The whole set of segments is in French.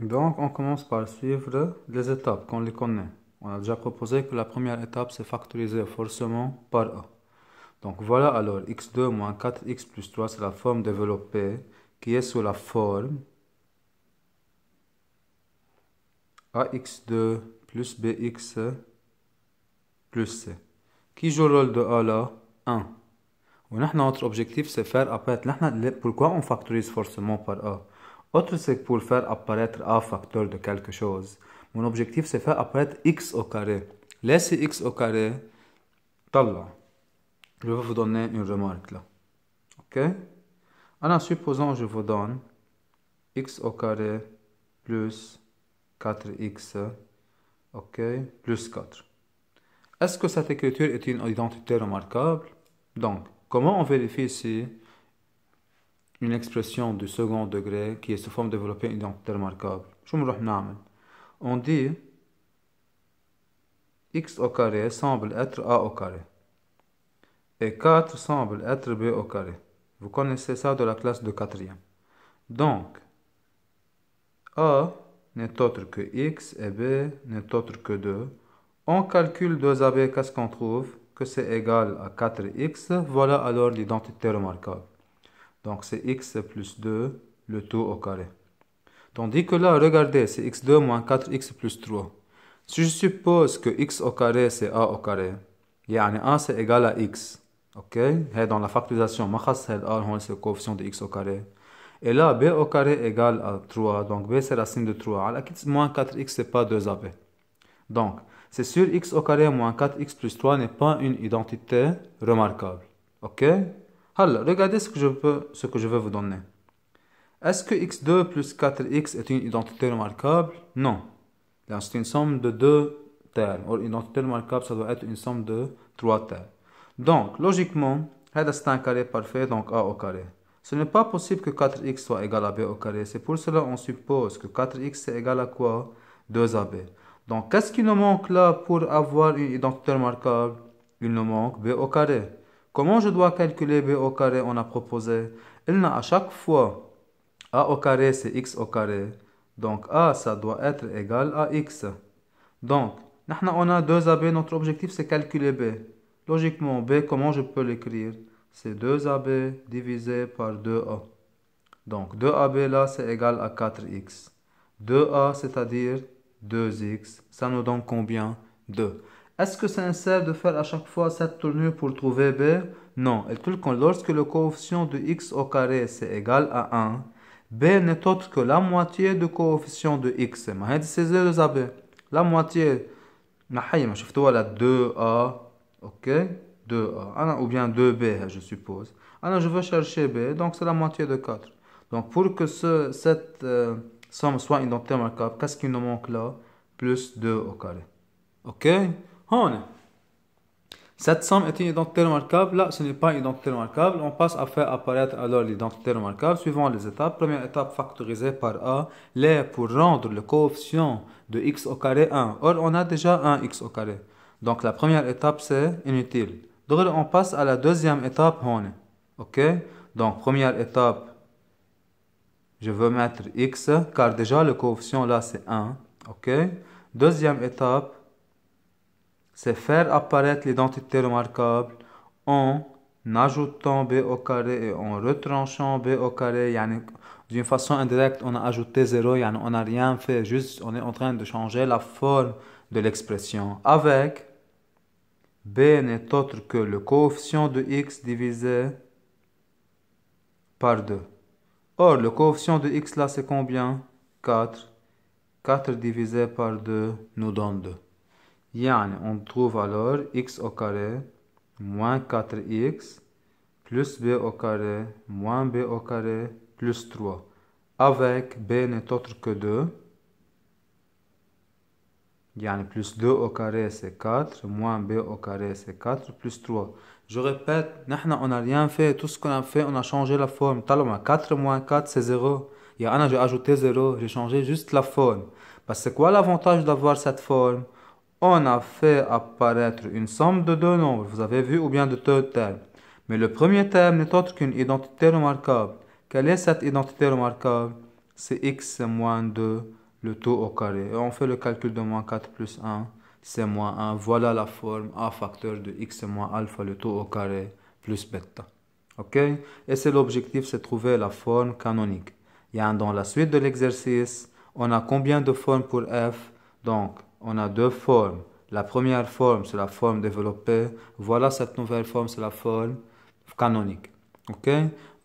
Donc, on commence par suivre les étapes, qu'on les connaît. On a déjà proposé que la première étape, c'est factoriser forcément par a. Donc, voilà alors, x2 moins 4x plus 3, c'est la forme développée qui est sous la forme ax2 plus bx plus c. Qui joue le rôle de a là? 1. Notre objectif, c'est faire apparaître. Pourquoi on factorise forcément par a? Autre, c'est que pour faire apparaître a facteur de quelque chose. Mon objectif, c'est faire apparaître x au carré. Laissez x au carré. Talla. Je vais vous donner une remarque là. Ok? Alors, supposons je vous donne x au carré plus 4x, ok, plus 4. Est-ce que cette écriture est une identité remarquable? Donc, comment on vérifie si une expression du second degré qui est sous forme développée une identité remarquable? On dit x au carré semble être a au carré et 4 semble être b au carré. Vous connaissez ça de la classe de quatrième. Donc, a n'est autre que x et b n'est autre que 2. On calcule 2ab, qu'est-ce qu'on trouve? Que c'est égal à 4x. Voilà alors l'identité remarquable. Donc c'est x plus 2, le tout au carré. Tandis que là, regardez, c'est x2 moins 4x plus 3. Si je suppose que x au carré c'est a au carré, يعني a c'est égal à x. Ok? Et dans la factorisation, ما خص هاد a, c'est le coefficient de x au carré. Et là, b au carré égale à 3. Donc b c'est racine de 3. Alors, moins 4x c'est pas 2ab. Donc, c'est sûr x au carré moins 4x plus 3 n'est pas une identité remarquable. Ok? Alors, regardez ce que je veux vous donner. Est-ce que x2 plus 4x est une identité remarquable? Non. C'est une somme de deux termes. Or, une identité remarquable, ça doit être une somme de trois termes. Donc, logiquement, c'est un carré parfait, donc a au carré. Ce n'est pas possible que 4x soit égal à b au carré. C'est pour cela qu'on suppose que 4x c'est égal à quoi? 2ab. Donc, qu'est-ce qui nous manque là pour avoir une identité remarquable? Il nous manque b au carré. Comment je dois calculer b au carré? On a proposé. Il n'a à chaque fois a au carré c'est x au carré. Donc a ça doit être égal à x. Donc, on a 2ab, notre objectif c'est calculer b. Logiquement, b, comment je peux l'écrire? C'est 2ab divisé par 2a. Donc 2ab là c'est égal à 4x. 2a c'est-à-dire 2x. Ça nous donne combien? 2. Est-ce que c'est nécessaire de faire à chaque fois cette tournure pour trouver b? Non. Et lorsque le coefficient de x au carré c'est égal à 1, b n'est autre que la moitié du coefficient de x. C'est 2ab. La moitié. ما شفتوها ل 2a. Ok? 2a. Ou bien 2b je suppose. Alors je veux chercher b. Donc c'est la moitié de 4. Donc pour que cette somme soit une identité remarquable, qu'est-ce qui nous manque là? Plus 2 au carré. Ok? Cette somme est une identité remarquable. Là, ce n'est pas une identité remarquable. On passe à faire apparaître alors l'identité remarquable suivant les étapes. Première étape, factoriser par a. Là, pour rendre le coefficient de x au carré 1. Or, on a déjà 1 x au carré. Donc, la première étape, c'est inutile. Donc, on passe à la deuxième étape. Ok? Donc, première étape, je veux mettre x, car déjà le coefficient là, c'est 1. Ok? Deuxième étape, c'est faire apparaître l'identité remarquable en ajoutant b au carré et en retranchant b au carré. D'une façon indirecte, on a ajouté 0, on n'a rien fait, juste on est en train de changer la forme de l'expression. Avec b n'est autre que le coefficient de x divisé par 2. Or, le coefficient de x là, c'est combien? 4. 4 divisé par 2 nous donne 2. On trouve alors x au carré moins 4x plus b au carré moins b au carré plus 3. Avec b n'est autre que 2. Plus 2 au carré c'est 4, moins b au carré c'est 4 plus 3. Je répète, on n'a rien fait. Tout ce qu'on a fait, on a changé la forme. 4 moins 4 c'est 0. J'ai ajouté 0, j'ai changé juste la forme. Parce que c'est quoi l'avantage d'avoir cette forme? On a fait apparaître une somme de deux nombres, vous avez vu, ou bien de deux termes. Mais le premier terme n'est autre qu'une identité remarquable. Quelle est cette identité remarquable? C'est x moins 2 le tout au carré. Et on fait le calcul de moins 4 plus 1, c'est moins 1. Voilà la forme a facteur de x moins alpha, le tout au carré, plus bêta. Ok? Et c'est l'objectif, c'est trouver la forme canonique. Dans la suite de l'exercice, on a combien de formes pour f? Donc, on a deux formes. La première forme, c'est la forme développée. Voilà cette nouvelle forme, c'est la forme canonique. Ok?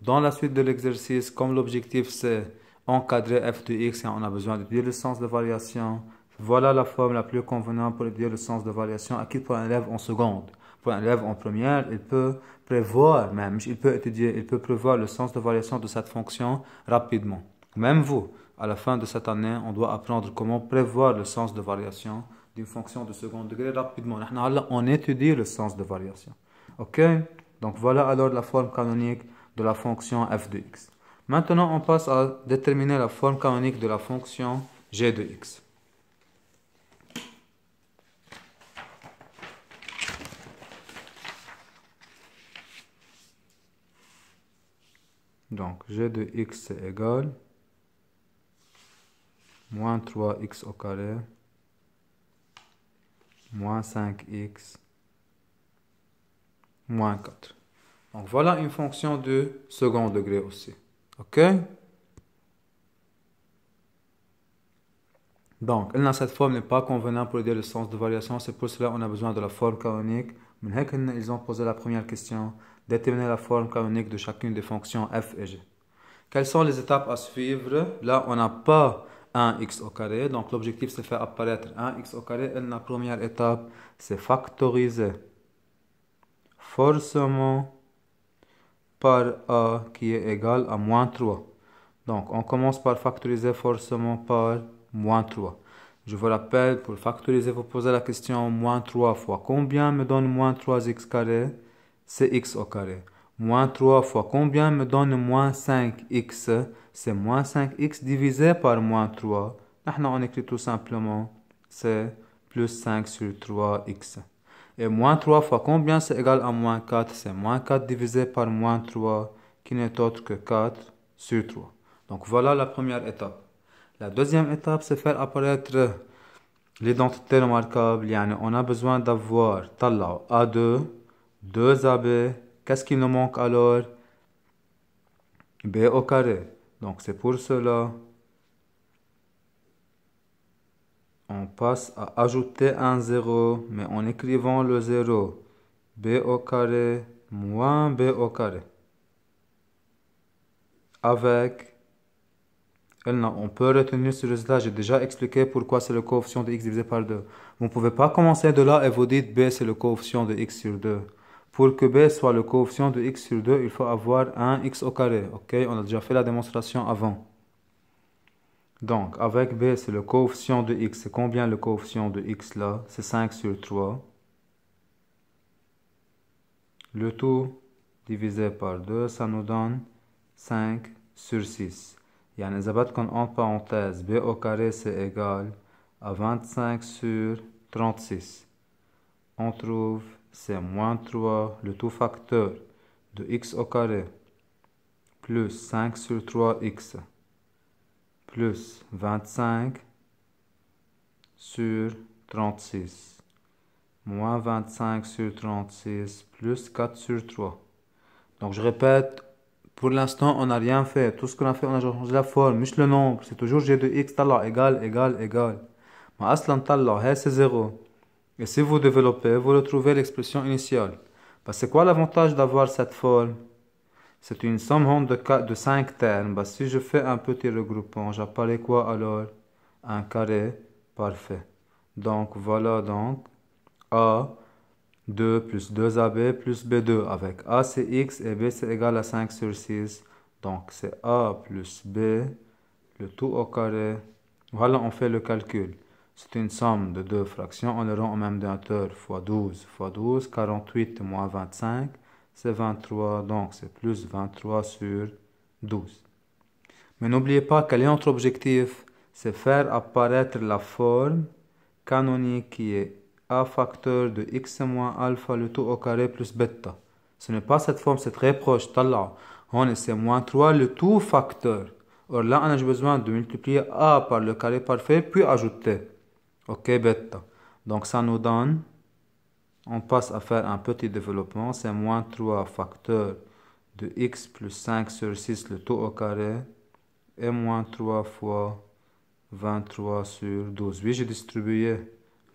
Dans la suite de l'exercice, comme l'objectif c'est encadrer f de x et on a besoin d'étudier le sens de variation, voilà la forme la plus convenante pour étudier le sens de variation acquis pour un élève en seconde. Pour un élève en première, il peut prévoir même, il peut étudier, il peut prévoir le sens de variation de cette fonction rapidement. Même vous, à la fin de cette année, on doit apprendre comment prévoir le sens de variation d'une fonction de second degré rapidement. On étudie le sens de variation. Ok? Donc voilà alors la forme canonique de la fonction f de x. Maintenant, on passe à déterminer la forme canonique de la fonction g de x. Donc, g de x c'est égal moins 3x au carré moins 5x moins 4. Donc, voilà une fonction de second degré aussi. OK? Donc, cette forme n'est pas convenable pour aider le sens de variation. C'est pour cela qu'on a besoin de la forme canonique. Ils ont posé la première question. Déterminer la forme canonique de chacune des fonctions f et g. Quelles sont les étapes à suivre? Là, on n'a pas 1x au carré. Donc, l'objectif, c'est faire apparaître 1x au carré. Et la première étape, c'est factoriser forcément par a qui est égal à moins 3. Donc, on commence par factoriser forcément par moins 3. Je vous rappelle, pour factoriser, vous posez la question moins 3 fois combien me donne moins 3x carré? C'est x au carré. Moins 3 fois combien me donne moins 5x? C'est moins 5x divisé par moins 3. Maintenant, on écrit tout simplement, c'est plus 5 sur 3x. Et moins 3 fois combien c'est égal à moins 4? C'est moins 4 divisé par moins 3, qui n'est autre que 4 sur 3. Donc voilà la première étape. La deuxième étape, c'est faire apparaître l'identité remarquable. On a besoin d'avoir A2, 2AB. Qu'est-ce qui nous manque alors? B au carré. Donc c'est pour cela on passe à ajouter un 0, mais en écrivant le 0, b au carré moins b au carré. Avec, on peut retenir ce résultat, j'ai déjà expliqué pourquoi c'est le coefficient de x divisé par 2. Vous ne pouvez pas commencer de là et vous dites b c'est le coefficient de x sur 2. Pour que b soit le coefficient de x sur 2, il faut avoir un x au carré. Ok, on a déjà fait la démonstration avant. Donc, avec b, c'est le coefficient de x. C'est combien le coefficient de x là? C'est 5 sur 3. Le tout divisé par 2, ça nous donne 5 sur 6. إذا بدكم entre parenthèses, b au carré c'est égal à 25 sur 36. On trouve, c'est moins 3, le tout facteur de x au carré, plus 5 sur 3x, plus 25 sur 36, moins 25 sur 36, plus 4 sur 3. Donc je répète, pour l'instant on n'a rien fait. Tout ce qu'on a fait, on a changé la forme, مش le nombre. C'est toujours g de x, طلع égal, égal, égal. Mais أصلا طلع, c'est 0. Et si vous développez, vous retrouvez l'expression initiale. Parce que c'est quoi l'avantage d'avoir cette forme? C'est une somme ronde de 5 termes. Bah, si je fais un petit regroupement, j'apparaît quoi alors? Un carré parfait. Donc voilà donc A 2 plus 2AB plus B2 avec A c'est X et B c'est égal à 5 sur 6. Donc c'est A plus B, le tout au carré. Voilà, on fait le calcul. C'est une somme de deux fractions. On le rend au même dénominateur fois 12 fois 12. 48 moins 25, c'est 23. Donc c'est plus 23 sur 12. Mais n'oubliez pas quel est notre objectif. C'est faire apparaître la forme canonique qui est a facteur de x moins alpha le tout au carré plus bêta. Ce n'est pas cette forme, c'est très proche. طلع. هون c'est moins 3 le tout facteur. Or là, j'ai besoin de multiplier A par le carré parfait, puis ajouter. Ok, bêta. Donc ça nous donne, on passe à faire un petit développement, c'est moins 3 facteur de x plus 5 sur 6 le tout au carré, et moins 3 fois 23 sur 12. Oui, j'ai distribué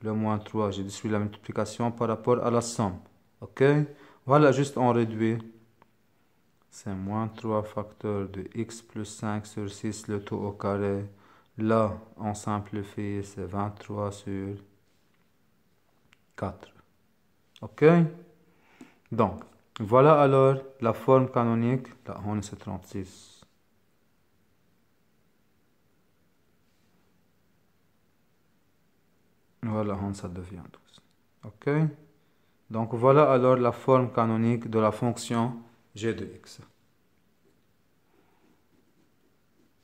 le moins 3, j'ai distribué la multiplication par rapport à la somme. Ok? Voilà, juste on réduit. C'est moins 3 facteur de x plus 5 sur 6 le tout au carré. Là, on simplifie, c'est 23 sur 4. Ok? Donc, voilà alors la forme canonique. Là, on est 36. Voilà, ça devient 12. Ok? Donc, voilà alors la forme canonique de la fonction g de x.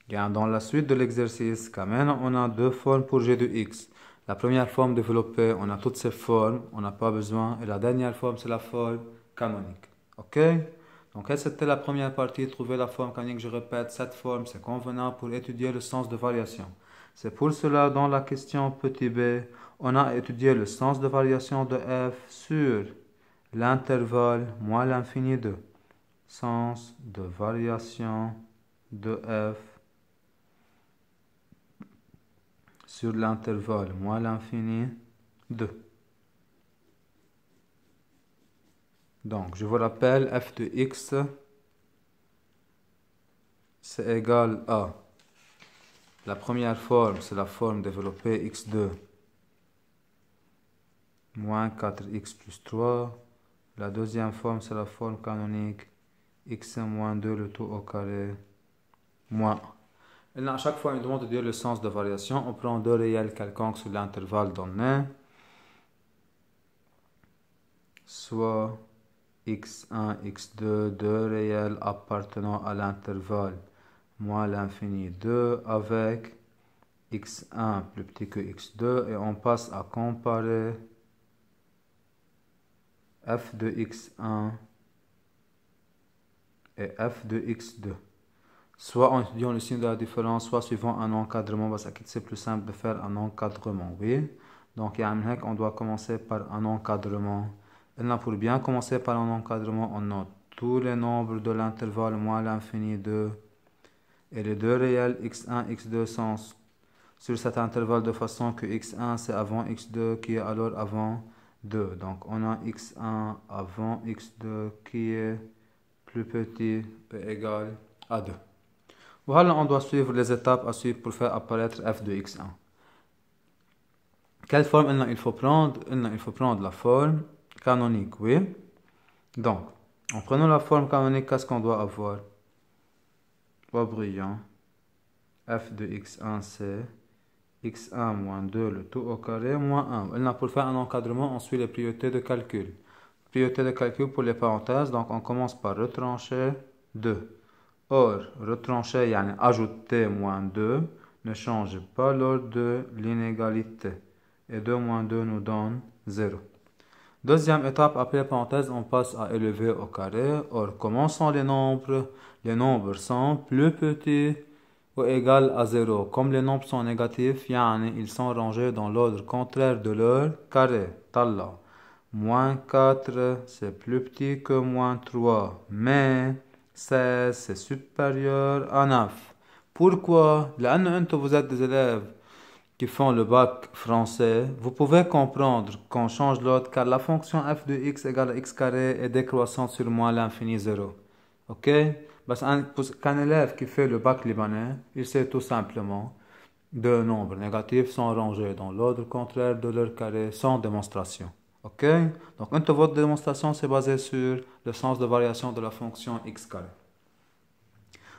Bien, dans la suite de l'exercice, quand même, on a deux formes pour g de x. La première forme développée, on a toutes ces formes, on n'a pas besoin. Et la dernière forme, c'est la forme canonique. Ok? Donc, c'était la première partie, trouver la forme canonique. Je répète, cette forme, c'est convenable pour étudier le sens de variation. C'est pour cela, dans la question petit b, on a étudié le sens de variation de f sur l'intervalle moins l'infini de sens de variation de f sur l'intervalle moins l'infini de. Donc, je vous rappelle, f de x, c'est égal à, la première forme, c'est la forme développée x2 moins 4x plus 3. La deuxième forme, c'est la forme canonique x moins 2 le tout au carré moins 1. Et là, à chaque fois, il demande de dire le sens de variation. On prend deux réels quelconques sur l'intervalle donné, soit x1, x2, deux réels appartenant à l'intervalle moins l'infini 2 avec x1 plus petit que x2 et on passe à comparer f de x1 et f de x2. Soit en étudiant le signe de la différence, soit suivant un encadrement, parce que c'est plus simple de faire un encadrement, oui. Donc, on doit commencer par un encadrement. Et là, pour bien commencer par un encadrement, on note tous les nombres de l'intervalle moins l'infini 2 et les deux réels x1, x2 sont sur cet intervalle de façon que x1 c'est avant x2 qui est alors avant 2. Donc, on a x1 avant x2 qui est plus petit et égal à 2. Voilà, on doit suivre les étapes à suivre pour faire apparaître f de x1. Quelle forme il faut prendre? Il faut prendre la forme canonique, oui. Donc, en prenant la forme canonique, qu'est-ce qu'on doit avoir? Pas brillant. F de x1, c'est x1 moins 2, le tout au carré, moins 1. Pour faire un encadrement, on suit les priorités de calcul. Priorité de calcul pour les parenthèses, donc on commence par retrancher 2. Or, retrancher, ajouter moins 2, ne change pas l'ordre de l'inégalité. Et 2 moins 2 nous donne 0. Deuxième étape, après parenthèse, on passe à élever au carré. Or, comment sont les nombres? Les nombres sont plus petits ou égal à 0. Comme les nombres sont négatifs, ils sont rangés dans l'ordre contraire de leur carré. Talla. Moins 4, c'est plus petit que moins 3. Mais 16, c'est supérieur à 9. Pourquoi? Vous êtes des élèves qui font le bac français. Vous pouvez comprendre qu'on change l'ordre car la fonction f de x égale à x carré est décroissante sur moins l'infini 0. Ok? Parce qu'un élève qui fait le bac libanais, il sait tout simplement deux nombres négatifs sont rangés dans l'ordre contraire de leur carré sans démonstration. Ok? Donc, votre démonstration c'est basé sur le sens de variation de la fonction x carré.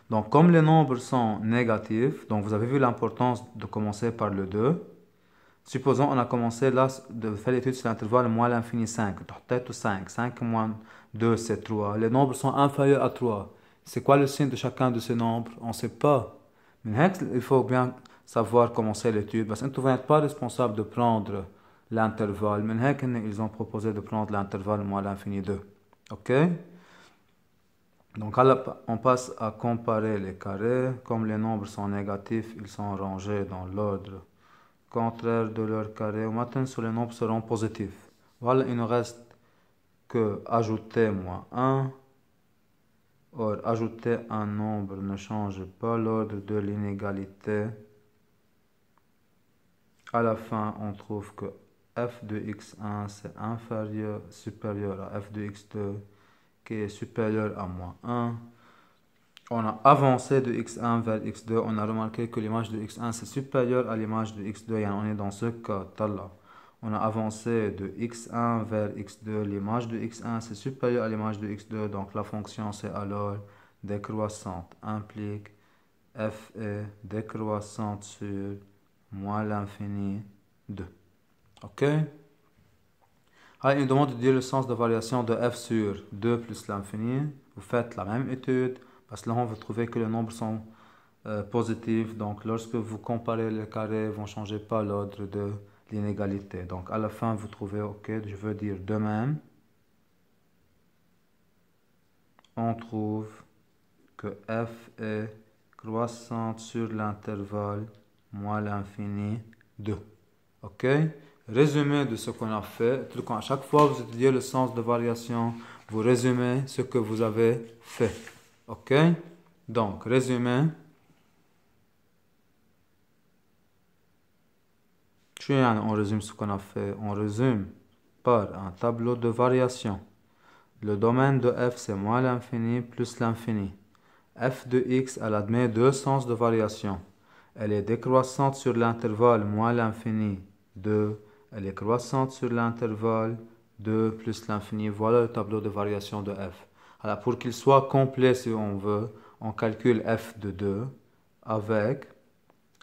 Donc, comme les nombres sont négatifs, donc vous avez vu l'importance de commencer par le 2. Supposons on a commencé là de faire l'étude sur l'intervalle moins l'infini 5. 5 moins 2 c'est 3. Les nombres sont inférieurs à 3. C'est quoi le signe de chacun de ces nombres? On ne sait pas. Mais il faut bien savoir commencer l'étude. Parce que vous n'êtes pas responsable de prendre l'intervalle. Mais ils ont proposé de prendre l'intervalle moins l'infini 2. Ok? Donc là, on passe à comparer les carrés. Comme les nombres sont négatifs, ils sont rangés dans l'ordre contraire de leur carré. Maintenant, sur les nombres seront positifs. Voilà, il ne reste que ajouter moins 1. Or, ajouter un nombre ne change pas l'ordre de l'inégalité. À la fin, on trouve que f de x1 c'est supérieur à f de x2 qui est supérieur à moins 1. On a avancé de x1 vers x2. On a remarqué que l'image de x1 c'est supérieur à l'image de x2. Et on est dans ce cas-là. On a avancé de x1 vers x2. L'image de x1 c'est supérieur à l'image de x2. Donc la fonction c'est alors décroissante. Implique f est décroissante sur moins l'infini 2. Ok? Alors, il nous demande de dire le sens de variation de f sur 2 plus l'infini. Vous faites la même étude, parce que là, on va trouver que les nombres sont positifs. Donc, lorsque vous comparez les carrés, ils ne vont changer pas l'ordre de l'inégalité. Donc, à la fin, vous trouvez, ok, je veux dire de même. On trouve que f est croissante sur l'intervalle moins l'infini 2. Ok? Résumé de ce qu'on a fait. À chaque fois que vous étudiez le sens de variation, vous résumez ce que vous avez fait. Ok? Donc, résumé. On résume ce qu'on a fait. On résume par un tableau de variation. Le domaine de f, c'est moins l'infini plus l'infini. F de x, elle admet deux sens de variation. Elle est décroissante sur l'intervalle moins l'infini 2. Elle est croissante sur l'intervalle 2 plus l'infini. Voilà le tableau de variation de f. Alors, pour qu'il soit complet, si on veut, on calcule f de 2 avec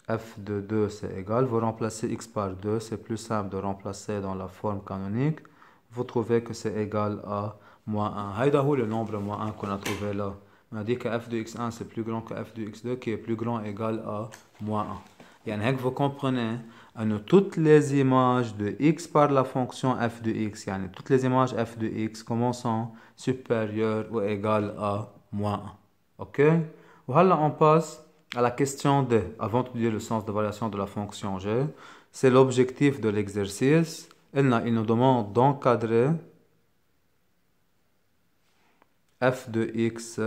f de 2, c'est égal. Vous remplacez x par 2. C'est plus simple de remplacer dans la forme canonique. Vous trouvez que c'est égal à moins 1. Haïda le nombre moins 1 qu'on a trouvé là. On a dit que f de x1 c'est plus grand que f de x2 qui est plus grand égal à moins 1. Et vous comprenez, toutes les images de x par la fonction f de x, toutes les images f de x commençant supérieures ou égales à moins 1. Ok? Voilà, on passe à la question D. Avant de dire le sens de variation de la fonction g, c'est l'objectif de l'exercice. Il nous demande d'encadrer f de x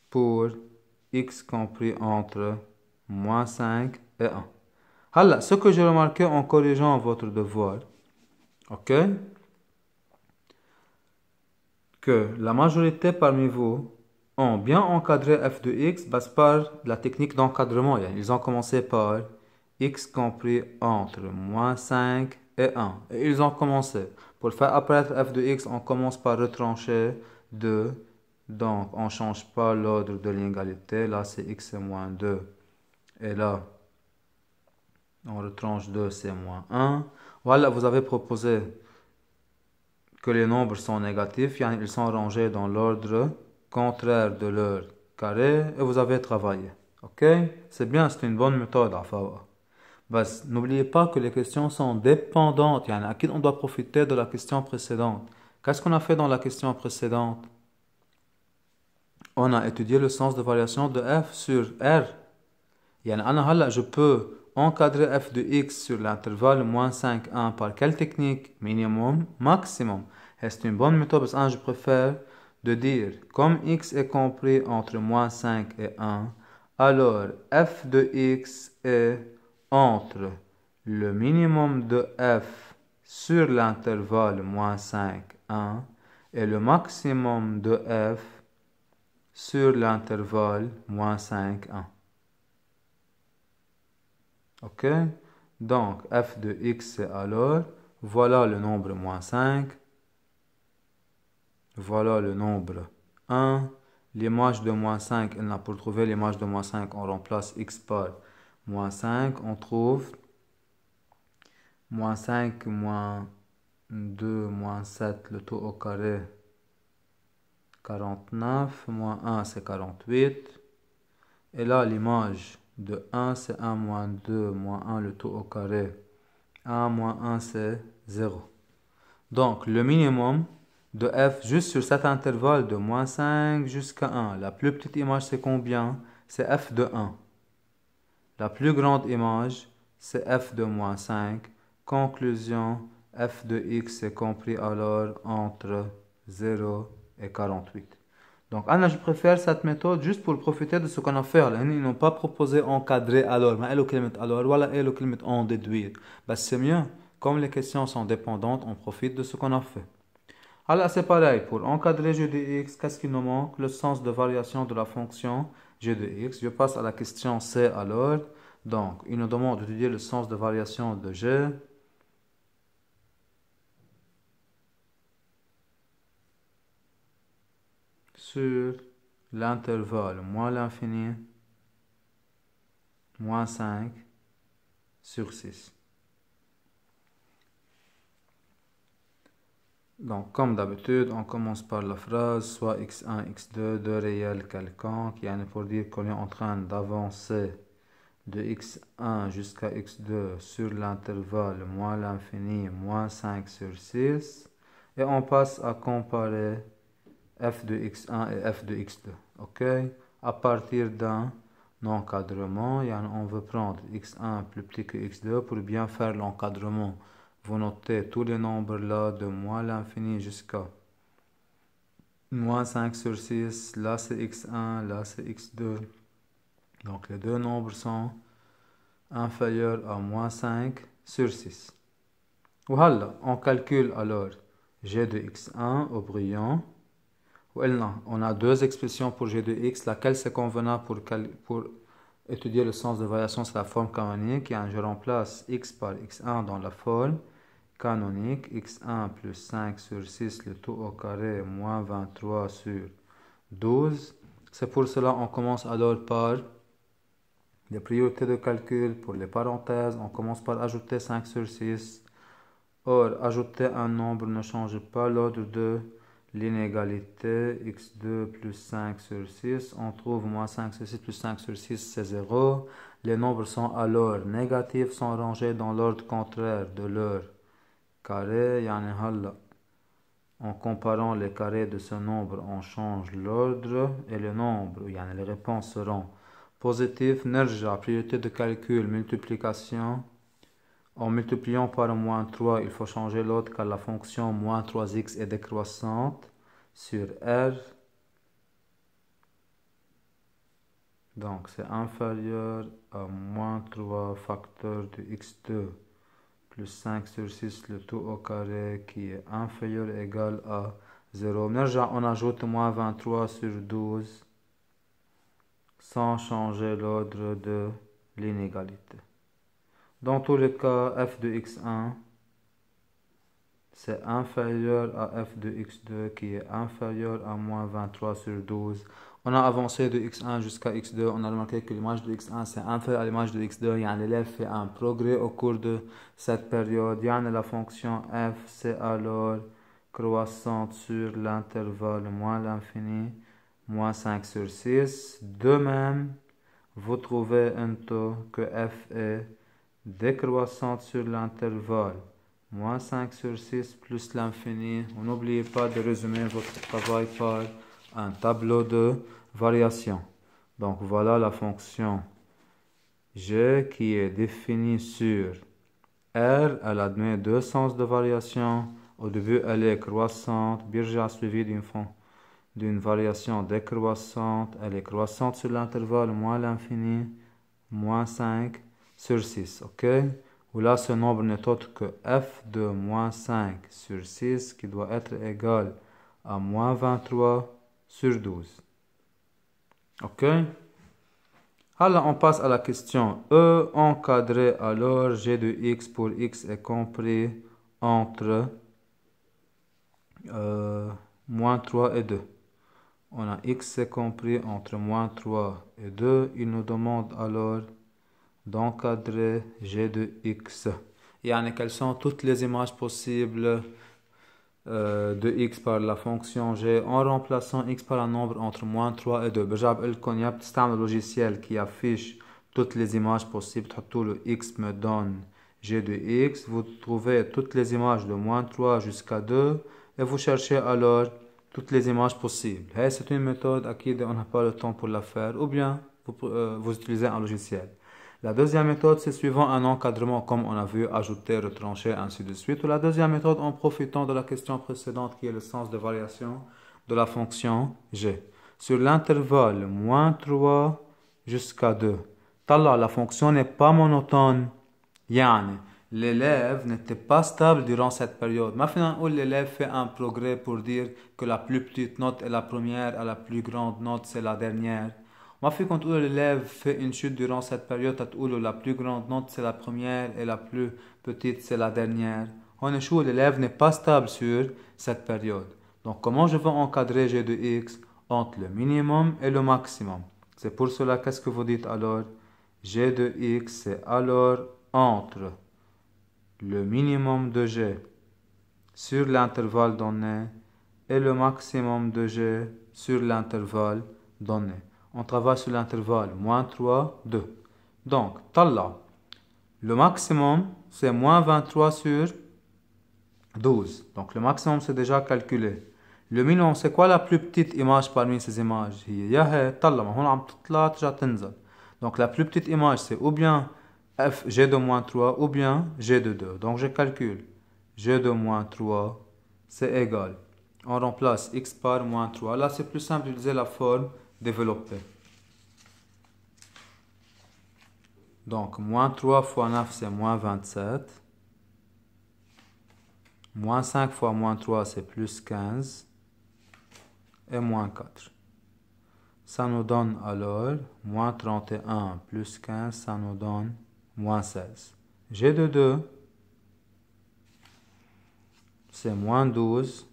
pour x compris entre moins 5 et 1. Alors, ce que j'ai remarqué en corrigeant votre devoir, ok, que la majorité parmi vous ont bien encadré f de x par la technique d'encadrement. Ils ont commencé par x compris entre moins 5 et 1. Et ils ont commencé. Pour faire apparaître f de x, on commence par retrancher 2. Donc, on ne change pas l'ordre de l'inégalité. Là, c'est x et moins 2. Et là, on retranche 2, c'est moins 1. Voilà, vous avez proposé que les nombres sont négatifs. Ils sont rangés dans l'ordre contraire de leur carré. Et vous avez travaillé. Ok? C'est bien, c'est une bonne méthode à faire. N'oubliez pas que les questions sont dépendantes. À qui on doit profiter de la question précédente. Qu'est-ce qu'on a fait dans la question précédente? On a étudié le sens de variation de f sur r. Je peux encadrer f de x sur l'intervalle moins 5, 1 par quelle technique? Minimum, maximum. Et c'est une bonne méthode parce que je préfère de dire comme x est compris entre moins 5 et 1, alors f de x est entre le minimum de f sur l'intervalle moins 5, 1 et le maximum de f sur l'intervalle moins 5, 1. Ok? Donc, f de x, c'est alors, voilà le nombre moins 5, voilà le nombre 1. L'image de moins 5, pour trouver l'image de moins 5, on remplace x par moins 5. On trouve moins 5, moins 2, moins 7, le tout au carré, 49. Moins 1, c'est 48. Et là, l'image de 1, c'est 1 moins 2, moins 1, le tout au carré. 1 moins 1, c'est 0. Donc, le minimum de f juste sur cet intervalle de moins 5 jusqu'à 1. La plus petite image, c'est combien? C'est f de 1. La plus grande image, c'est f de moins 5. Conclusion, f de x est compris alors entre 0 et 48. Donc, Anna, je préfère cette méthode juste pour profiter de ce qu'on a fait. Ils n'ont pas proposé encadrer alors, mais alors, voilà, en déduire. Ben, c'est mieux. Comme les questions sont dépendantes, on profite de ce qu'on a fait. Alors, c'est pareil. Pour encadrer g de x, qu'est-ce qu'il nous manque? Le sens de variation de la fonction g de x. Je passe à la question C alors. Donc, il nous demande d'étudier le sens de variation de g. Sur l'intervalle moins l'infini, moins 5 sur 6. Donc, comme d'habitude, on commence par la phrase soit x1, x2, deux réels quelconques. Pour dire qu'on est en train d'avancer de x1 jusqu'à x2 sur l'intervalle moins l'infini, moins 5 sur 6. Et on passe à comparer f de x1 et f de x2. Ok? À partir d'un encadrement, on veut prendre x1 plus petit que x2 pour bien faire l'encadrement. Vous notez tous les nombres là de moins l'infini jusqu'à moins 5 sur 6. Là c'est x1, là c'est x2. Donc les deux nombres sont inférieurs à moins 5 sur 6. Voilà, on calcule alors g de x1 au brillant. On a deux expressions pour g de x, laquelle c'est convenable pour étudier le sens de variation, c'est la forme canonique. Je remplace x par x1 dans la forme canonique. x1 plus 5 sur 6, le tout au carré, moins 23 sur 12. C'est pour cela qu'on commence alors par les priorités de calcul. Pour les parenthèses, on commence par ajouter 5 sur 6. Or, ajouter un nombre ne change pas l'ordre de l'inégalité. x2 plus 5 sur 6. On trouve moins 5 sur 6 plus 5 sur 6, c'est 0. Les nombres sont alors négatifs, sont rangés dans l'ordre contraire de leur carré. En comparant les carrés de ce nombre, on change l'ordre et le nombre, les réponses seront positives. Nerja, priorité de calcul, multiplication. En multipliant par moins 3, il faut changer l'ordre car la fonction moins 3x est décroissante sur R. Donc c'est inférieur à moins 3 facteur de x2 plus 5 sur 6 le tout au carré qui est inférieur ou égal à 0. On ajoute moins 23 sur 12 sans changer l'ordre de l'inégalité. Dans tous les cas, f de x1 c'est inférieur à f de x2 qui est inférieur à moins 23 sur 12. On a avancé de x1 jusqu'à x2. On a remarqué que l'image de x1 c'est inférieur à l'image de x2. L'élève fait un progrès au cours de cette période. La fonction f c'est alors croissante sur l'intervalle moins l'infini, moins 5 sur 6. De même, vous trouvez un taux que f est décroissante sur l'intervalle moins 5 sur 6 plus l'infini. N'oubliez pas de résumer votre travail par un tableau de variation. Donc voilà la fonction g qui est définie sur R. Elle admet deux sens de variation. Au début, elle est croissante. Birja suivi d'une variation décroissante. Elle est croissante sur l'intervalle moins l'infini, moins 5 sur 6. Ok? Où là, ce nombre n'est autre que f de moins 5 sur 6 qui doit être égal à moins 23 sur 12. Ok? Alors, on passe à la question E. Encadré alors, g de x pour x est compris entre moins 3 et 2. On a x est compris entre moins 3 et 2. Il nous demande alors d'encadrer g de x. Quelles sont toutes les images possibles de x par la fonction g en remplaçant x par un nombre entre moins 3 et 2. C'est un logiciel qui affiche toutes les images possibles. Tout le x me donne g de x. Vous trouvez toutes les images de moins 3 jusqu'à 2. et vous cherchez alors toutes les images possibles. C'est une méthode à qui on n'a pas le temps pour la faire, ou bien vous utilisez un logiciel. La deuxième méthode, c'est suivant un encadrement, comme on a vu, ajouter, retrancher, ainsi de suite. Ou la deuxième méthode, en profitant de la question précédente, qui est le sens de variation de la fonction g. Sur l'intervalle moins 3 jusqu'à 2. Talla, la fonction n'est pas monotone. Yani, l'élève n'était pas stable durant cette période. Maintenant, l'élève fait un progrès pour dire que la plus petite note est la première et la plus grande note c'est la dernière. Quand l'élève fait une chute durant cette période, la plus grande note c'est la première et la plus petite c'est la dernière. L'élève n'est pas stable sur cette période. Donc comment je vais encadrer g de x entre le minimum et le maximum? C'est pour cela, qu'est-ce que vous dites alors? G de x c'est alors entre le minimum de g sur l'intervalle donné et le maximum de g sur l'intervalle donné. On travaille sur l'intervalle moins 3, 2. Donc, talla, le maximum, c'est moins 23 sur 12. Donc, le maximum, c'est déjà calculé. Le minimum, c'est quoi la plus petite image parmi ces images? Donc, la plus petite image, c'est ou bien f g de moins 3 ou bien g de 2. Donc, je calcule. G de moins 3, c'est égal. On remplace x par moins 3. Là, c'est plus simple d'utiliser la forme développée. Donc, moins 3 fois 9, c'est moins 27. Moins 5 fois moins 3, c'est plus 15. Et moins 4. Ça nous donne alors moins 31 plus 15, ça nous donne moins 16. G de 2, c'est moins 12,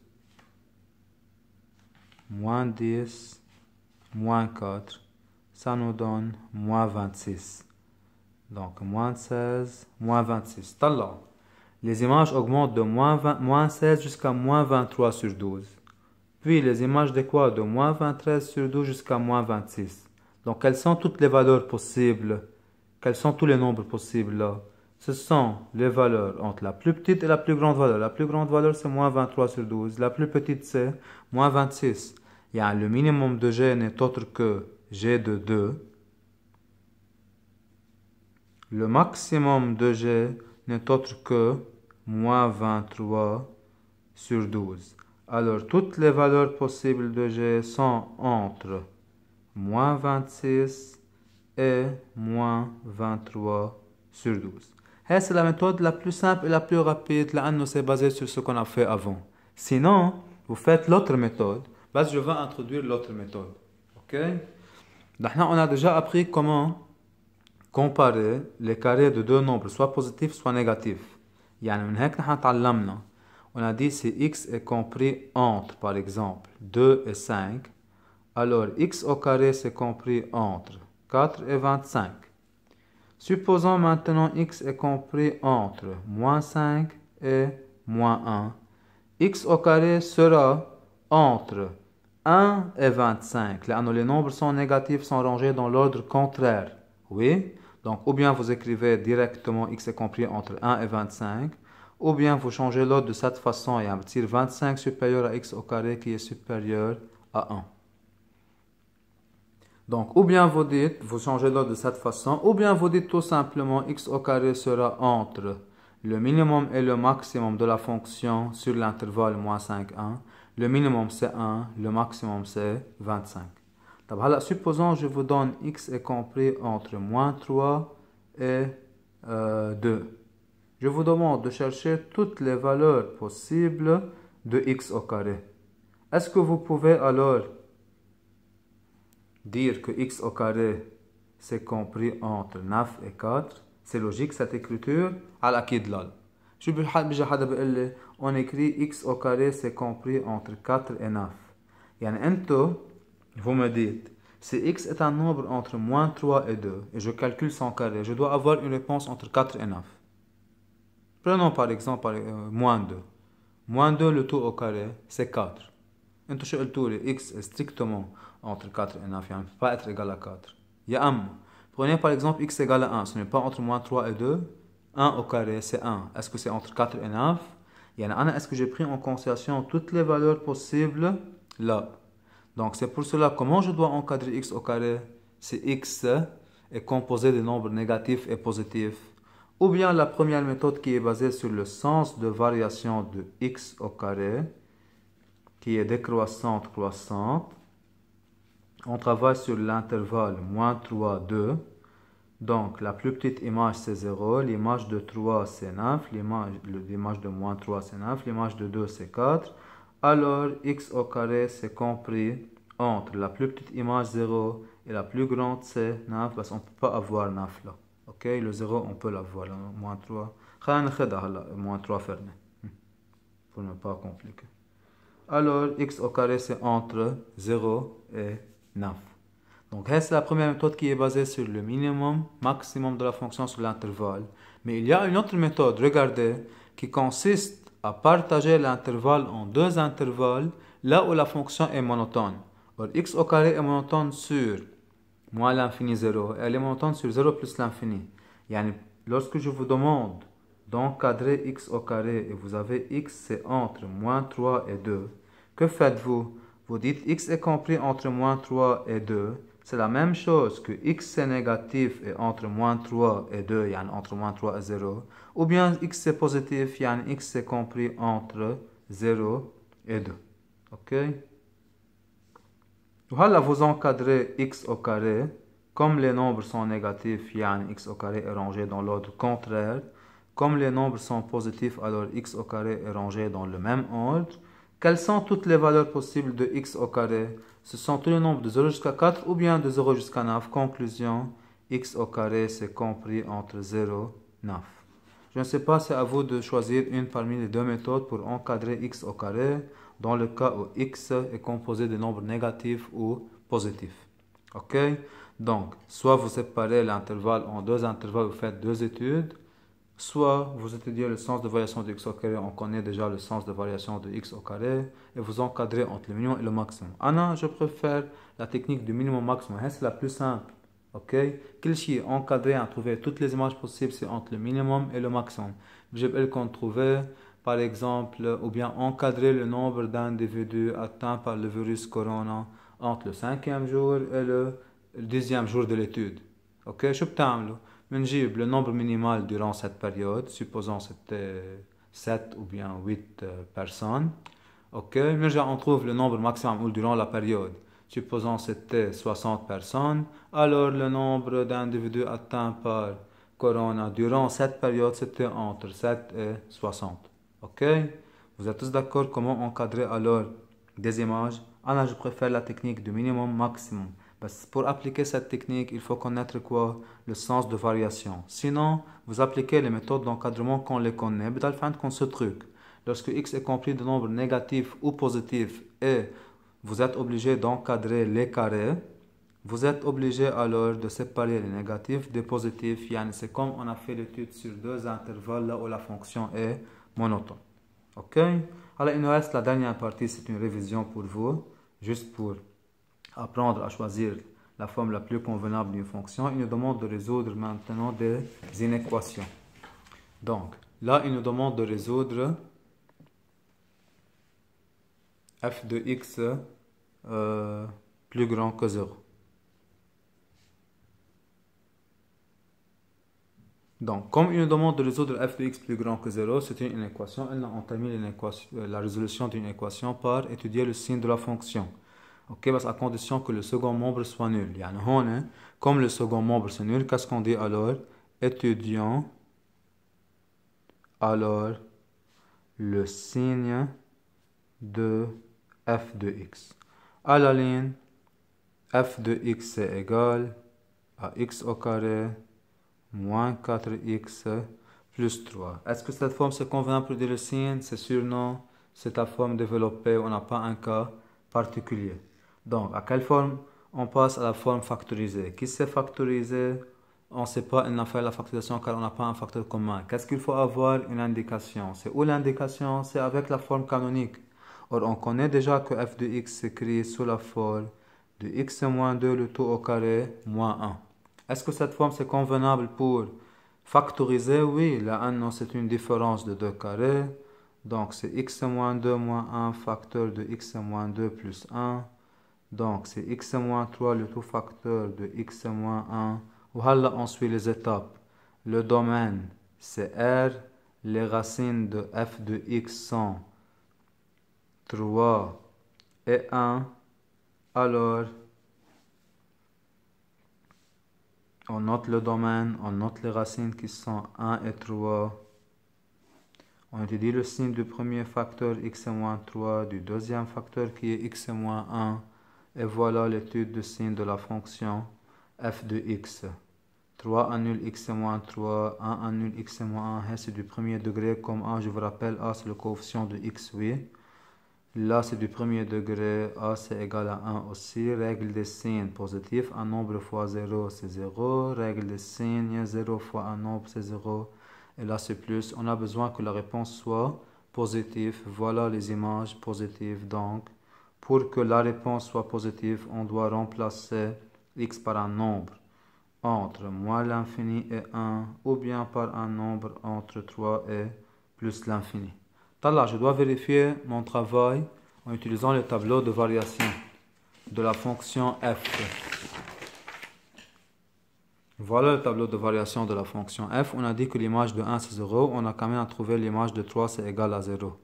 moins 10, moins 4. Ça nous donne moins 26. Donc, moins 16, moins 26. Talla. Les images augmentent de moins 16 jusqu'à moins 23 sur 12. Puis, les images de quoi? De moins 23 sur 12 jusqu'à moins 26. Donc, quelles sont toutes les valeurs possibles? Quels sont tous les nombres possibles là? Ce sont les valeurs entre la plus petite et la plus grande valeur. La plus grande valeur, c'est moins 23 sur 12. La plus petite, c'est moins 26. Le minimum de g n'est autre que g de 2. Le maximum de g n'est autre que moins 23 sur 12. Alors, toutes les valeurs possibles de g sont entre moins 26 et moins 23 sur 12. C'est la méthode la plus simple et la plus rapide, là, c'est basé sur ce qu'on a fait avant. Sinon, vous faites l'autre méthode. Je vais introduire l'autre méthode. OK? Maintenant, on a déjà appris comment comparer les carrés de deux nombres, soit positifs, soit négatifs. On a dit si x est compris entre, par exemple, 2 et 5, alors x au carré c'est compris entre 4 et 25. Supposons maintenant x est compris entre moins 5 et moins 1. X au carré sera entre 1 et 25. Là, les nombres sont négatifs, sont rangés dans l'ordre contraire. Oui? Donc, ou bien vous écrivez directement x est compris entre 1 et 25, ou bien vous changez l'ordre de cette façon et on va dire 25 supérieur à x au carré qui est supérieur à 1. Donc, ou bien vous changez l'ordre de cette façon, ou bien vous dites tout simplement x au carré sera entre le minimum et le maximum de la fonction sur l'intervalle moins 5, 1. Le minimum c'est 1, le maximum c'est 25. Supposons je vous donne x est compris entre moins 3 et 2. Je vous demande de chercher toutes les valeurs possibles de x au carré. Est-ce que vous pouvez alors dire que x au carré c'est compris entre 9 et 4? C'est logique cette écriture? On écrit x au carré c'est compris entre 4 et 9. Vous me dites, si x est un nombre entre moins 3 et 2, et je calcule son carré, je dois avoir une réponse entre 4 et 9. Prenons par exemple moins 2. Moins 2, le tout au carré, c'est 4. X est strictement entre 4 et 9, il ne peut pas être égal à 4. Prenez par exemple x égale à 1, ce n'est pas entre moins 3 et 2. 1 au carré, c'est 1. Est-ce que c'est entre 4 et 9? Est-ce que j'ai pris en considération toutes les valeurs possibles? Là. Donc, c'est pour cela, comment je dois encadrer x au carré? Si x est composé de nombres négatifs et positifs. Ou bien la première méthode qui est basée sur le sens de variation de x au carré, qui est décroissante, croissante. On travaille sur l'intervalle moins 3, 2. Donc, la plus petite image, c'est 0. L'image de 3, c'est 9. L'image de moins 3, c'est 9. L'image de 2, c'est 4. Alors, x au carré, c'est compris entre la plus petite image 0 et la plus grande, c'est 9. Parce qu'on ne peut pas avoir 9 là. Ok, le 0, on peut l'avoir. Moins 3. Moins 3 fermé. Pour ne pas compliquer. Alors, x au carré, c'est entre 0 et 9. Donc, c'est la première méthode qui est basée sur le minimum, maximum de la fonction sur l'intervalle. Mais il y a une autre méthode, regardez, qui consiste à partager l'intervalle en deux intervalles, là où la fonction est monotone. Or, x au carré est monotone sur moins l'infini 0, et elle est monotone sur 0 plus l'infini. Lorsque je vous demande d'encadrer x au carré, et vous avez x, c'est entre moins 3 et 2, que faites-vous? Vous dites x est compris entre moins 3 et 2. C'est la même chose que x c'est négatif et entre moins 3 et 2, entre moins 3 et 0. Ou bien x c'est positif, x c'est compris entre 0 et 2. Ok? Voilà, vous encadrez x au carré. Comme les nombres sont négatifs, x au carré est rangé dans l'ordre contraire. Comme les nombres sont positifs, alors x au carré est rangé dans le même ordre. Quelles sont toutes les valeurs possibles de x au carré? Ce sont tous les nombres de 0 jusqu'à 4 ou bien de 0 jusqu'à 9. Conclusion, x au carré c'est compris entre 0 et 9. Je ne sais pas, c'est à vous de choisir une parmi les deux méthodes pour encadrer x au carré dans le cas où x est composé de nombres négatifs ou positifs. Ok? Donc, soit vous séparez l'intervalle en deux intervalles, vous faites deux études, soit vous étudiez le sens de variation de x au carré, on connaît déjà le sens de variation de x au carré, et vous encadrez entre le minimum et le maximum. Je préfère la technique du minimum maximum, c'est la plus simple. Ok? Qu'il encadrer à trouver toutes les images possibles, c'est entre le minimum et le maximum. Je peux le trouver, par exemple, ou bien encadrer le nombre d'individus atteints par le virus corona entre le 5e jour et le 10e jour de l'étude. Ok? Je peux نجيب le nombre minimal durant cette période, supposons c'était 7 ou bien 8 personnes. Ok, on trouve le nombre maximum durant la période. Supposons c'était 60 personnes. Alors le nombre d'individus atteints par corona durant cette période, c'était entre 7 et 60. Ok, vous êtes tous d'accord comment encadrer alors des images? Je préfère la technique du minimum maximum. Pour appliquer cette technique, il faut connaître quoi? Le sens de variation. Sinon, vous appliquez les méthodes d'encadrement qu'on les connaît, mais qu'on ce truc. Lorsque x est compris de nombres négatifs ou positifs et vous êtes obligé d'encadrer les carrés, vous êtes obligé alors de séparer les négatifs des positifs. C'est comme on a fait l'étude sur deux intervalles là où la fonction est monotone. Ok? Alors, il nous reste la dernière partie, c'est une révision pour vous, juste pour apprendre à choisir la forme la plus convenable d'une fonction. Il nous demande de résoudre maintenant des inéquations. Donc, là, il nous demande de résoudre f de x plus grand que 0. Donc, comme il nous demande de résoudre f de x plus grand que 0, c'est une inéquation. On termine la résolution d'une équation par étudier le signe de la fonction. Ok, à condition que le second membre soit nul. Comme le second membre c'est nul, qu'est-ce qu'on dit alors? Étudions alors le signe de f de x. À la ligne, f de x c'est égal à x au carré moins 4x plus 3. Est-ce que cette forme c'est convenable pour dire le signe? C'est sûr non. C'est la forme développée, on n'a pas un cas particulier. Donc, à quelle forme? On passe à la forme factorisée. Qui sait factoriser? On ne sait pas faire la factorisation car on n'a pas un facteur commun. Qu'est-ce qu'il faut avoir? Une indication. C'est où l'indication? C'est avec la forme canonique. Or, on connaît déjà que f de x s'écrit sous la forme de x moins 2 le tout au carré moins 1. Est-ce que cette forme c'est convenable pour factoriser? Oui, la 1 c'est une différence de 2 carrés. Donc, c'est x moins 2 moins 1 facteur de x moins 2 plus 1. Donc, c'est x moins 3 le tout facteur de x moins 1. Voilà, on suit les étapes. Le domaine, c'est R. Les racines de f de x sont 3 et 1. Alors, on note le domaine, on note les racines qui sont 1 et 3. On étudie le signe du premier facteur x moins 3, du deuxième facteur qui est x moins 1. Et voilà l'étude du signe de la fonction f de x. 3 annule x moins 3, 1 annule x moins 1. C'est du premier degré comme A. Je vous rappelle, A c'est le coefficient de x, oui. Là c'est du premier degré, A c'est égal à 1 aussi. Règle des signes positifs, un nombre fois 0 c'est 0. Règle des signes, 0 fois un nombre c'est 0. Et là c'est plus. On a besoin que la réponse soit positive. Voilà les images positives. Donc, pour que la réponse soit positive, on doit remplacer x par un nombre entre moins l'infini et 1, ou bien par un nombre entre 3 et plus l'infini. Là, je dois vérifier mon travail en utilisant le tableau de variation de la fonction f. Voilà le tableau de variation de la fonction f. On a dit que l'image de 1 c'est 0. On a quand même à trouver l'image de 3 c'est égal à 0.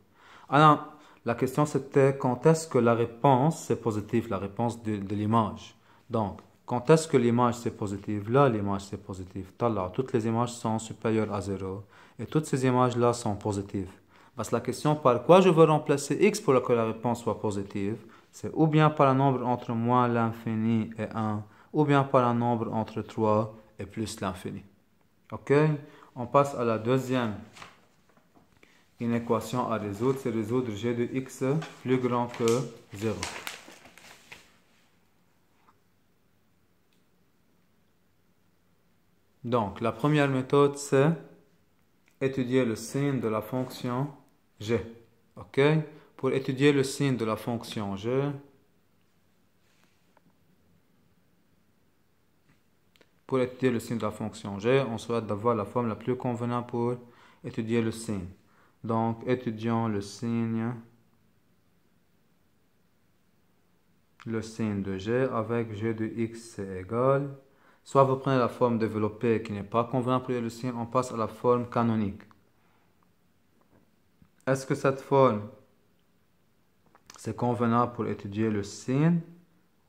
Alors, la question c'était quand est-ce que la réponse c'est positive, la réponse de l'image. Donc, quand est-ce que l'image c'est positive? Là, l'image c'est positive. Là, toutes les images sont supérieures à 0. Et toutes ces images-là sont positives. Parce que la question par quoi je veux remplacer x pour que la réponse soit positive, c'est ou bien par un nombre entre moins l'infini et 1, ou bien par un nombre entre 3 et plus l'infini. Ok? On passe à la deuxième équation à résoudre, c'est résoudre g de x plus grand que 0. Donc, la première méthode, c'est étudier le signe de la fonction g. Ok? Pour étudier le signe de la fonction g, on souhaite d'avoir la forme la plus convenable pour étudier le signe. Donc, étudions le signe de g avec g de x c'est égal. Soit vous prenez la forme développée qui n'est pas convenable pour le signe, on passe à la forme canonique. Est-ce que cette forme c'est convenable pour étudier le signe?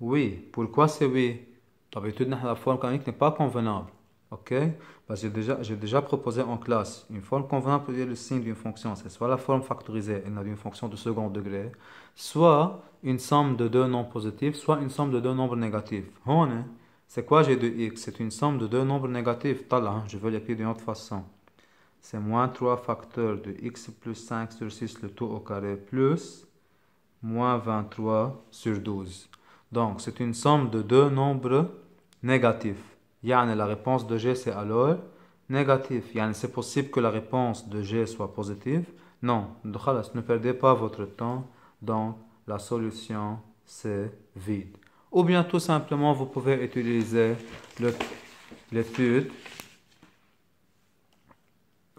Oui. Pourquoi c'est oui? D'habitude, la forme canonique n'est pas convenable. Ok? Parce que j'ai déjà proposé en classe une forme convenable pour étudier le signe d'une fonction. C'est soit la forme factorisée d'une fonction de second degré, soit une somme de deux nombres positifs, soit une somme de deux nombres négatifs. C'est quoi g de x? C'est une somme de deux nombres négatifs. Je vais l'écrire d'une autre façon. C'est moins 3 facteurs de x plus 5 sur 6 le tout au carré plus moins 23 sur 12. Donc, c'est une somme de deux nombres négatifs. La réponse de g, c'est alors négatif. C'est possible que la réponse de g soit positive. Non, ne perdez pas votre temps. Donc, la solution, c'est vide. Ou bien, tout simplement, vous pouvez utiliser l'étude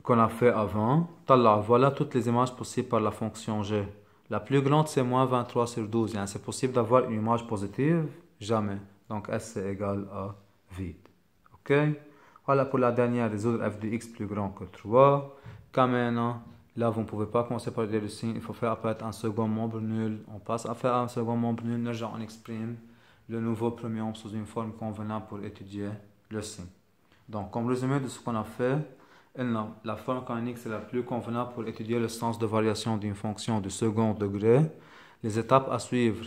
qu'on a fait avant. Voilà toutes les images possibles par la fonction g. La plus grande, c'est moins 23 sur 12. C'est possible d'avoir une image positive? Jamais. Donc, S c'est égal à vide. OK? Voilà pour la dernière, résoudre f de x plus grand que 3. Quand maintenant, là, vous ne pouvez pas commencer par dire le signe. Il faut faire apparaître un second membre nul. On passe à faire un second membre nul. On exprime le nouveau premier membre sous une forme convenable pour étudier le signe. Donc, comme résumé de ce qu'on a fait, la forme canonique c'est la plus convenable pour étudier le sens de variation d'une fonction de second degré. Les étapes à suivre,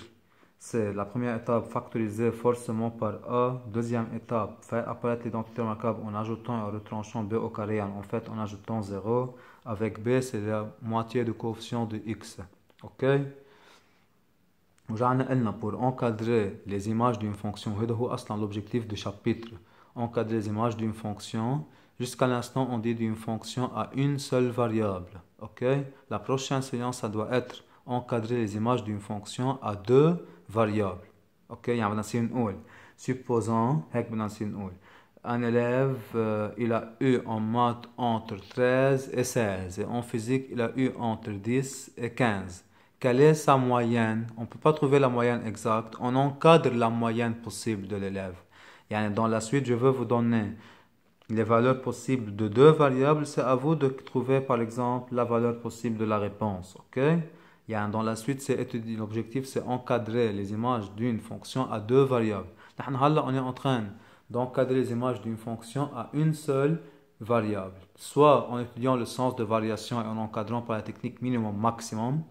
c'est la première étape, factoriser forcément par a. Deuxième étape, faire apparaître l'identité remarquable en ajoutant et en retranchant b au carré. En fait, en ajoutant 0. Avec b, c'est la moitié du coefficient de x. Ok? Pour encadrer les images d'une fonction, c'est l'objectif du chapitre. Encadrer les images d'une fonction. Jusqu'à l'instant, on dit d'une fonction à une seule variable. Ok? La prochaine séance, ça doit être encadrer les images d'une fonction à deux variables. Ok? Supposons, un élève, il a eu en maths entre 13 et 16, et en physique, il a eu entre 10 et 15. Quelle est sa moyenne? On ne peut pas trouver la moyenne exacte, on encadre la moyenne possible de l'élève. Dans la suite, je veux vous donner les valeurs possibles de deux variables, c'est à vous de trouver par exemple la valeur possible de la réponse, ok? Dans la suite, l'objectif c'est encadrer les images d'une fonction à deux variables. On est en train d'encadrer les images d'une fonction à une seule variable, soit en étudiant le sens de variation et en encadrant par la technique minimum maximum,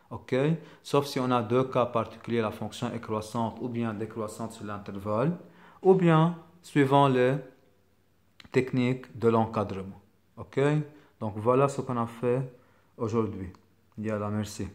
ok? Sauf si on a deux cas particuliers, la fonction est croissante ou bien décroissante sur l'intervalle, ou bien suivant les technique de l'encadrement. Ok? Donc voilà ce qu'on a fait aujourd'hui. Yalla, merci.